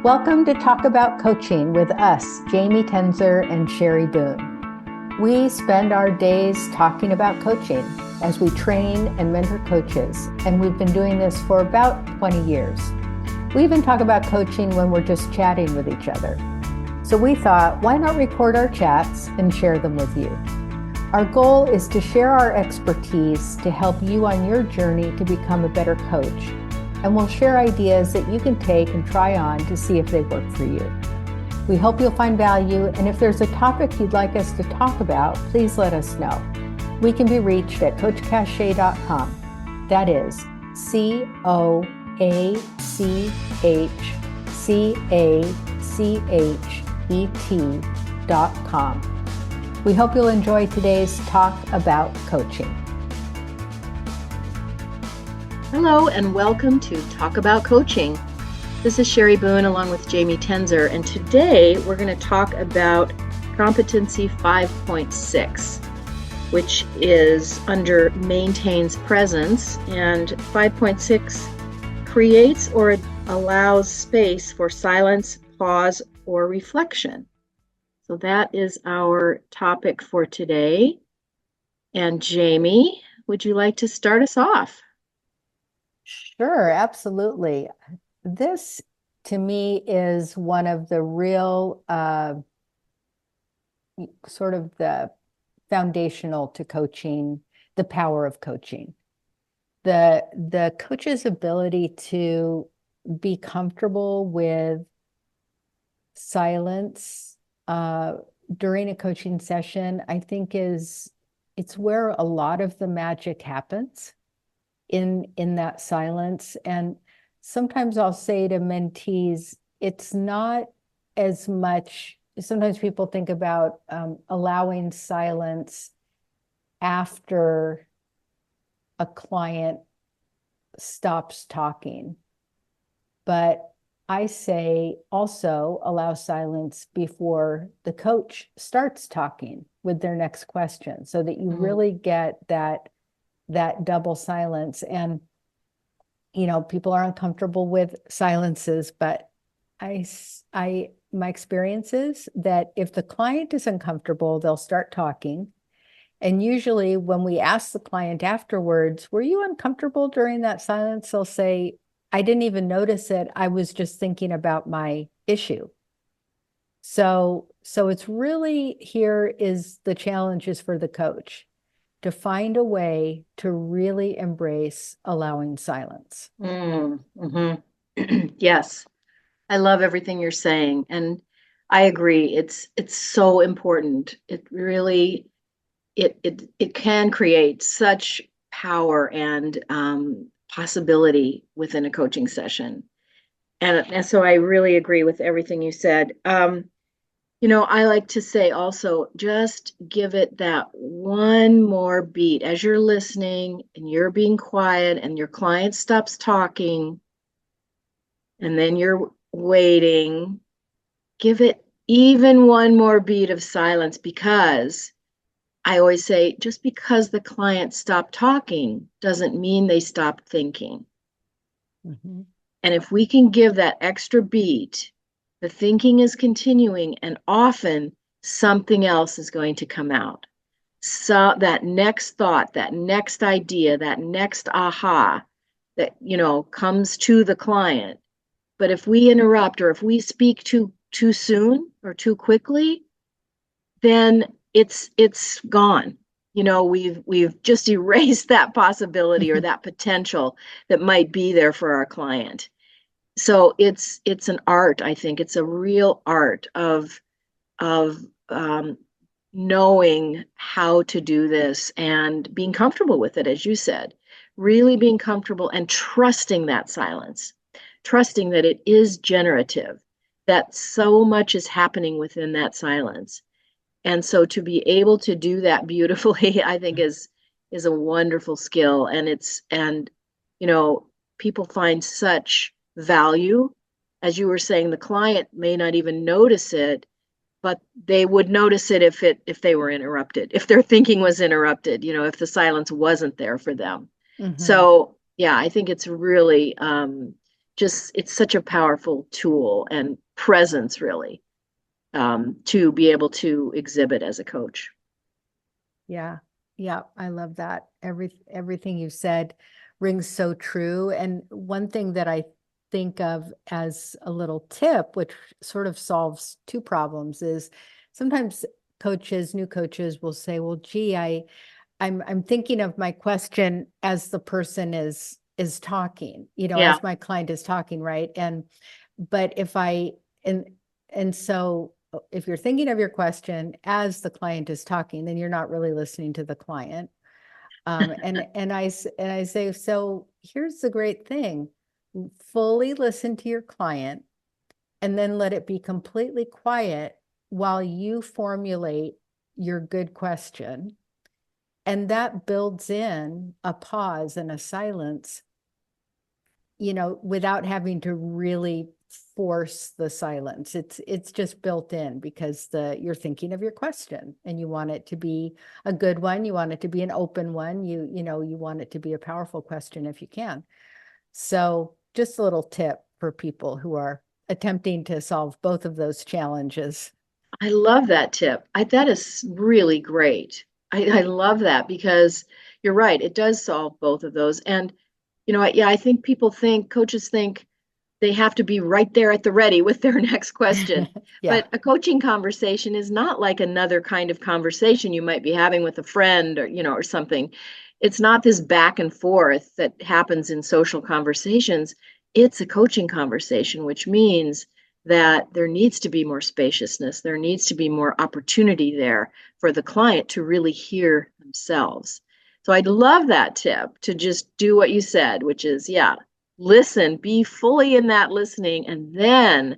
Welcome to Talk About Coaching with us, Jamie Tenzer and Sherry Boone. We spend our days talking about coaching as we train and mentor coaches, and we've been doing this for about 20 years. We even talk about coaching when we're just chatting with each other. So we thought, why not record our chats and share them with you? Our goal is to share our expertise to help you on your journey to become a better coach. And we'll share ideas that you can take and try on to see if they work for you. We hope you'll find value, and if there's a topic you'd like us to talk about, please let us know. We can be reached at coachcachet.com. That is CoachCachet.com. We hope you'll enjoy today's Talk About Coaching. Hello and welcome to Talk About Coaching. This is Sherry Boone along with Jamie Tenzer, and today we're going to talk about Competency 5.6, which is under Maintains Presence, and 5.6 creates or allows space for silence, pause, or reflection. So that is our topic for today. And Jamie, would you like to start us off? Sure, absolutely. This, to me, is one of the real sort of the foundational to coaching, the power of coaching. The coach's ability to be comfortable with silence during a coaching session, I think it's where a lot of the magic happens. In that silence. And sometimes I'll say to mentees, it's not as much, sometimes people think about allowing silence after a client stops talking. But I say also allow silence before the coach starts talking with their next question, so that you really get that double silence. And, people are uncomfortable with silences, but my experience is that if the client is uncomfortable, they'll start talking. And usually when we ask the client afterwards, were you uncomfortable during that silence? They'll say, I didn't even notice it. I was just thinking about my issue. So it's really, here is the challenge is for the coach to find a way to really embrace allowing silence. Yes, I love everything you're saying, and I agree. It's so important. It really it can create such power and possibility within a coaching session, and so I really agree with everything you said. I like to say also, just give it that one more beat as you're listening and you're being quiet and your client stops talking and then you're waiting. Give it even one more beat of silence, because I always say, just because the client stopped talking doesn't mean they stopped thinking. Mm-hmm. And if we can give that extra beat, the thinking is continuing, and often something else is going to come out. So that next thought, that next idea, that next aha that, comes to the client. But if we interrupt, or if we speak too soon or too quickly, then it's gone. We've just erased that possibility or that potential that might be there for our client. So it's an art. I think it's a real art of knowing how to do this and being comfortable with it, as you said, really being comfortable and trusting that silence, trusting that it is generative, that so much is happening within that silence. And so to be able to do that beautifully, I think is a wonderful skill. And people find such value. As you were saying, the client may not even notice it, but they would notice it if they were interrupted, if their thinking was interrupted, if the silence wasn't there for them. Mm-hmm. So yeah, I think it's really just, it's such a powerful tool and presence, really, to be able to exhibit as a coach. Yeah. Yeah. I love that. Everything you said rings so true. And one thing that I think of as a little tip, which sort of solves two problems, is sometimes new coaches will say, well, gee, I'm thinking of my question as the person is talking, Yeah. as my client is talking, right? But and so if you're thinking of your question as the client is talking, then you're not really listening to the client. And I say, so here's the great thing: fully listen to your client, and then let it be completely quiet while you formulate your good question. And that builds in a pause and a silence, without having to really force the silence. It's just built in because you're thinking of your question and you want it to be a good one. You want it to be an open one. You want it to be a powerful question if you can. So just a little tip for people who are attempting to solve both of those challenges. I love that tip. That is really great. I love that because you're right. It does solve both of those. And, I think coaches think they have to be right there at the ready with their next question. Yeah. But a coaching conversation is not like another kind of conversation you might be having with a friend or something. It's not this back and forth that happens in social conversations. It's a coaching conversation, which means that there needs to be more spaciousness. There needs to be more opportunity there for the client to really hear themselves. So I'd love that tip to just do what you said, which is, listen, be fully in that listening, and then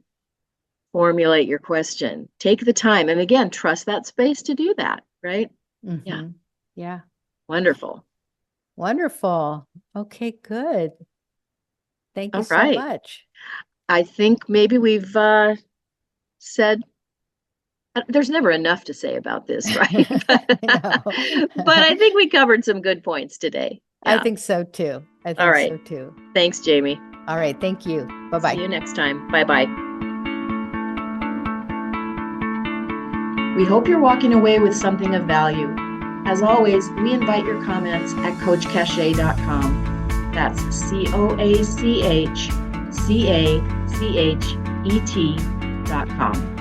formulate your question. Take the time. And again, trust that space to do that, right? Yeah. Mm-hmm. Yeah. Wonderful. Wonderful. Okay, good. Thank you All so right. much. I think maybe we've said there's never enough to say about this, right? but, I know. but I think we covered some good points today. I Yeah. think so too. I All think right. so too. Thanks, Jamie. All right. Thank you. See Bye-bye. you next time. Bye-bye. We hope you're walking away with something of value. As always, we invite your comments at CoachCachet.com. That's CoachCachet.com.